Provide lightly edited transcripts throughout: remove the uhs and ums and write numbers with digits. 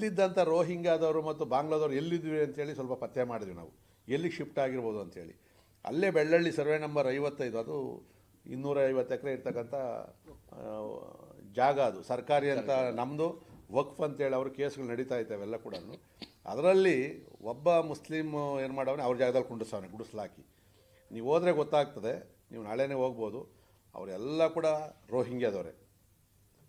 ಇಲ್ಲಿದ್ದಂಥ ರೋಹಿಂಗ್ಯಾದವರು ಮತ್ತು ಬಾಂಗ್ಲಾದವರು ಎಲ್ಲಿದ್ವಿ ಅಂತೇಳಿ ಸ್ವಲ್ಪ ಪತ್ತೆ ಮಾಡಿದ್ವಿ ನಾವು, ಎಲ್ಲಿಗೆ ಶಿಫ್ಟ್ ಆಗಿರ್ಬೋದು ಅಂತೇಳಿ. ಅಲ್ಲೇ ಬೆಳ್ಳಳ್ಳಿ ಸರ್ವೆ ನಂಬರ್ 55, ಅದು 250 ಎಕರೆ ಇರ್ತಕ್ಕಂಥ ಜಾಗ, ಅದು ಸರ್ಕಾರಿ ಅಂತ ನಮ್ಮದು ವಕ್ಫ್ ಅಂತೇಳಿ ಅವ್ರ ಕೇಸ್ಗಳು ನಡೀತಾ ಇದ್ದಾವೆ ಎಲ್ಲ ಕೂಡ. ಅದರಲ್ಲಿ ಒಬ್ಬ ಮುಸ್ಲಿಂ ಏನು ಮಾಡವನೇ ಅವ್ರ ಜಾಗದಲ್ಲಿ ಕುಂಡಿಸವನೆ ಗುಡಿಸ್ಲಾಕಿ. ನೀವು ಹೋದರೆ ಗೊತ್ತಾಗ್ತದೆ, ನೀವು ನಾಳೆನೇ ಹೋಗ್ಬೋದು. ಅವರೆಲ್ಲ ಕೂಡ ರೋಹಿಂಗ್ಯಾದವರೇ,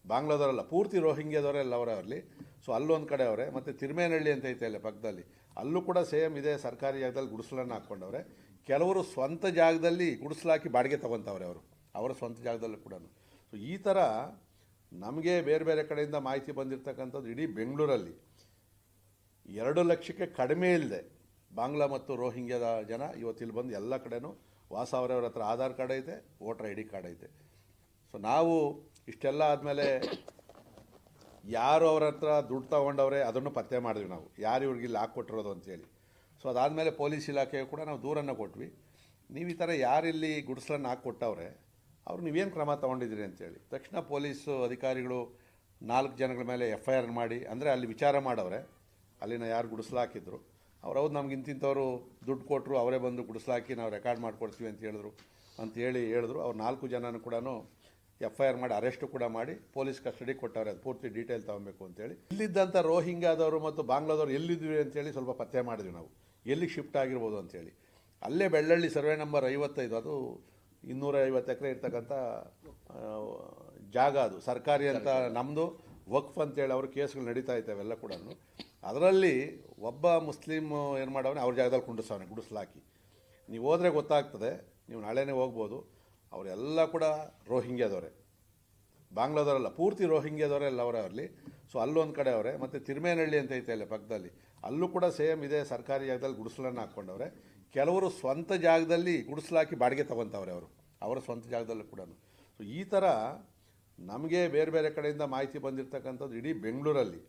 ಬಾಂಗ್ಲಾದವರಲ್ಲ, ಪೂರ್ತಿ ರೋಹಿಂಗ್ಯಾದವರೇ ಎಲ್ಲ ಅವರಲ್ಲಿ. ಸೊ ಅಲ್ಲೊಂದು ಕಡೆ ಅವರೇ, ಮತ್ತು ತಿರುಮೇನಹಳ್ಳಿ ಅಂತ ಐತೆ ಅಲ್ಲೇ ಪಕ್ಕದಲ್ಲಿ, ಅಲ್ಲೂ ಕೂಡ ಸೇಮ್ ಇದೇ ಸರ್ಕಾರಿ ಜಾಗದಲ್ಲಿ ಗುಡಿಸಲನ್ನು ಹಾಕ್ಕೊಂಡವ್ರೆ. ಕೆಲವರು ಸ್ವಂತ ಜಾಗದಲ್ಲಿ ಗುಡಿಸ್ಲಾಕಿ ಬಾಡಿಗೆ ತೊಗೊತವ್ರೆ ಅವರ ಸ್ವಂತ ಜಾಗದಲ್ಲೂ ಕೂಡ. ಸೊ ಈ ಥರ ನಮಗೆ ಬೇರೆ ಬೇರೆ ಕಡೆಯಿಂದ ಮಾಹಿತಿ ಬಂದಿರತಕ್ಕಂಥದ್ದು, ಇಡೀ ಬೆಂಗಳೂರಲ್ಲಿ 2 ಲಕ್ಷಕ್ಕೆ ಕಡಿಮೆ ಇಲ್ಲದೆ ಬಾಂಗ್ಲಾ ಮತ್ತು ರೋಹಿಂಗ್ಯಾದ ಜನ ಇವತ್ತಿಲ್ಲಿ ಬಂದು ಎಲ್ಲ ಕಡೆನೂ ವಾಸ ಅವರವ್ರ ಹತ್ರ ಆಧಾರ್ ಕಾರ್ಡ್ ಐತೆ, ವೋಟರ್ ID ಕಾರ್ಡ್ ಐತೆ. ಸೊ ನಾವು ಇಷ್ಟೆಲ್ಲ ಆದಮೇಲೆ ಯಾರು ಅವ್ರ ಹತ್ರ ದುಡ್ಡು ತೊಗೊಂಡವ್ರೆ ಅದನ್ನು ಪತ್ತೆ ಮಾಡಿದ್ವಿ ನಾವು, ಯಾರು ಇವ್ರಿಗೆ ಇಲ್ಲಿ ಹಾಕ್ಕೊಟ್ಟಿರೋದು ಅಂತೇಳಿ. ಸೊ ಅದಾದಮೇಲೆ ಪೊಲೀಸ್ ಇಲಾಖೆಗೆ ಕೂಡ ನಾವು ದೂರನ್ನು ಕೊಟ್ವಿ. ನೀವು ಈ ಥರ ಯಾರಿಲ್ಲಿ ಗುಡಿಸಲನ್ನು ಹಾಕ್ಕೊಟ್ಟವ್ರೆ ಅವ್ರು ನೀವೇನು ಕ್ರಮ ತೊಗೊಂಡಿದ್ದೀರಿ ಅಂತೇಳಿ. ತಕ್ಷಣ ಪೊಲೀಸು ಅಧಿಕಾರಿಗಳು 4 ಜನಗಳ ಮೇಲೆ FIR ಮಾಡಿ, ಅಂದರೆ ಅಲ್ಲಿ ವಿಚಾರ ಮಾಡವ್ರೆ, ಅಲ್ಲಿನ ಯಾರು ಗುಡಿಸ್ಲಾಕಿದ್ರು ಅವ್ರು ಹೌದು ನಮ್ಗೆ ಇಂತಿಂಥವ್ರು ದುಡ್ಡು ಕೊಟ್ಟರು, ಅವರೇ ಬಂದು ಗುಡಿಸ್ಲಾಕಿ ನಾವು ರೆಕಾರ್ಡ್ ಮಾಡ್ಕೊಡ್ತೀವಿ ಅಂತ ಹೇಳಿದ್ರು. ಅವ್ರು 4 ಜನನೂ ಕೂಡ FIR ಮಾಡಿ ಅರೆಸ್ಟು ಕೂಡ ಮಾಡಿ ಪೊಲೀಸ್ ಕಸ್ಟಡಿ ಕೊಟ್ಟವ್ರೆ. ಅದು ಪೂರ್ತಿ ಡೀಟೇಲ್ ತೊಗೊಬೇಕು ಅಂತೇಳಿ. ಇಲ್ಲಿದ್ದಂಥ ರೋಹಿಂಗ್ಯಾದವರು ಮತ್ತು ಬಾಂಗ್ಲಾದವರು ಎಲ್ಲಿದ್ವಿ ಅಂತೇಳಿ ಸ್ವಲ್ಪ ಪತ್ತೆ ಮಾಡಿದ್ವಿ ನಾವು, ಎಲ್ಲಿಗೆ ಶಿಫ್ಟ್ ಆಗಿರ್ಬೋದು ಅಂತೇಳಿ. ಅಲ್ಲೇ ಬೆಳ್ಳಳ್ಳಿ ಸರ್ವೆ ನಂಬರ್ 55, ಅದು 250 ಎಕರೆ ಇರ್ತಕ್ಕಂಥ ಜಾಗ, ಅದು ಸರ್ಕಾರಿ ಅಂತ ನಮ್ಮದು ವಕ್ಫ್ ಅಂತೇಳಿ ಅವ್ರ ಕೇಸ್ಗಳು ನಡೀತಾ ಇದ್ದಾವೆ ಎಲ್ಲ ಕೂಡ. ಅದರಲ್ಲಿ ಒಬ್ಬ ಮುಸ್ಲಿಂ ಏನು ಮಾಡವನೇ ಅವ್ರ ಜಾಗದಲ್ಲಿ ಕುಂಡಿಸವನೆ ಗುಡಿಸ್ಲಾಕಿ. ನೀವು ಹೋದರೆ ಗೊತ್ತಾಗ್ತದೆ, ನೀವು ನಾಳೆನೇ ಹೋಗ್ಬೋದು. ಅವರೆಲ್ಲ ಕೂಡ ರೋಹಿಂಗ್ಯಾದವರೇ, ಬಾಂಗ್ಲಾದವರಲ್ಲ, ಪೂರ್ತಿ ರೋಹಿಂಗ್ಯಾದವರೇ ಎಲ್ಲ ಅವರಲ್ಲಿ. ಸೊ ಅಲ್ಲೊಂದು ಕಡೆ ಅವರೇ, ಮತ್ತು ತಿರುಮೇನಹಳ್ಳಿ ಅಂತ ಐತೆ ಅಲ್ಲೇ ಪಕ್ಕದಲ್ಲಿ, ಅಲ್ಲೂ ಕೂಡ ಸೇಮ್ ಇದೇ ಸರ್ಕಾರಿ ಜಾಗದಲ್ಲಿ ಗುಡಿಸಲನ್ನು ಹಾಕ್ಕೊಂಡವ್ರೆ. ಕೆಲವರು ಸ್ವಂತ ಜಾಗದಲ್ಲಿ ಗುಡಿಸ್ಲಾಕಿ ಬಾಡಿಗೆ ತೊಗೊತವ್ರೆ ಅವರ ಸ್ವಂತ ಜಾಗದಲ್ಲೂ ಕೂಡ. ಸೊ ಈ ಥರ ನಮಗೆ ಬೇರೆ ಬೇರೆ ಕಡೆಯಿಂದ ಮಾಹಿತಿ ಬಂದಿರತಕ್ಕಂಥದ್ದು, ಇಡೀ ಬೆಂಗಳೂರಲ್ಲಿ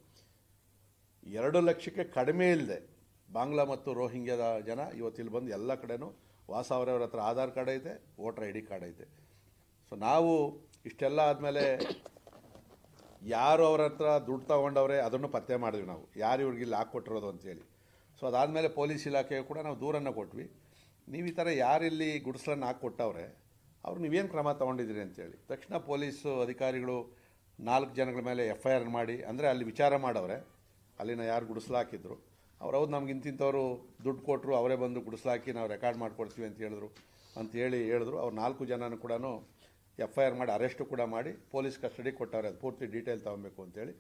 2 ಲಕ್ಷಕ್ಕೆ ಕಡಿಮೆ ಇಲ್ಲದೆ ಬಾಂಗ್ಲಾ ಮತ್ತು ರೋಹಿಂಗ್ಯಾದ ಜನ ಇವತ್ತಿಲ್ಲಿ ಬಂದು ಎಲ್ಲ ಕಡೆನೂ ವಾಸ ಅವರವ್ರ ಹತ್ರ ಆಧಾರ್ ಕಾರ್ಡ್ ಐತೆ, ವೋಟರ್ ID ಕಾರ್ಡ್ ಐತೆ. ಸೊ ನಾವು ಇಷ್ಟೆಲ್ಲ ಆದಮೇಲೆ ಯಾರು ಅವ್ರ ಹತ್ರ ದುಡ್ಡು ತೊಗೊಂಡವ್ರೆ ಅದನ್ನು ಪತ್ತೆ ಮಾಡಿದ್ವಿ ನಾವು, ಯಾರು ಇವ್ರಿಗೆ ಇಲ್ಲಿ ಹಾಕ್ಕೊಟ್ಟಿರೋದು ಅಂತೇಳಿ. ಸೊ ಅದಾದಮೇಲೆ ಪೊಲೀಸ್ ಇಲಾಖೆಗೆ ಕೂಡ ನಾವು ದೂರನ್ನು ಕೊಟ್ವಿ. ನೀವು ಈ ಥರ ಯಾರಿಲ್ಲಿ ಗುಡಿಸಲನ್ನು ಹಾಕ್ಕೊಟ್ಟವ್ರೆ ಅವ್ರು ನೀವೇನು ಕ್ರಮ ತೊಗೊಂಡಿದ್ದೀರಿ ಅಂತೇಳಿ. ತಕ್ಷಣ ಪೊಲೀಸು ಅಧಿಕಾರಿಗಳು 4 ಜನಗಳ ಮೇಲೆ FIR ಮಾಡಿ, ಅಂದರೆ ಅಲ್ಲಿ ವಿಚಾರ ಮಾಡವ್ರೆ, ಅಲ್ಲಿನ ಯಾರು ಗುಡಿಸ್ಲಾಕಿದ್ರು ಅವ್ರು ಹೌದು ನಮ್ಗೆ ಇಂತಿಂಥವ್ರು ದುಡ್ಡು ಕೊಟ್ಟರು, ಅವರೇ ಬಂದು ಗುಡಿಸ್ಲಾಕಿ ನಾವು ರೆಕಾರ್ಡ್ ಮಾಡ್ಕೊಡ್ತೀವಿ ಅಂತ ಹೇಳಿದ್ರು. ಅವ್ರು 4 ಜನನೂ ಕೂಡ FIR ಮಾಡಿ ಅರೆಸ್ಟು ಕೂಡ ಮಾಡಿ ಪೊಲೀಸ್ ಕಸ್ಟಡಿ ಕೊಟ್ಟವ್ರೆ. ಅದು ಪೂರ್ತಿ ಡೀಟೇಲ್ ತೊಗೊಬೇಕು ಅಂತೇಳಿ.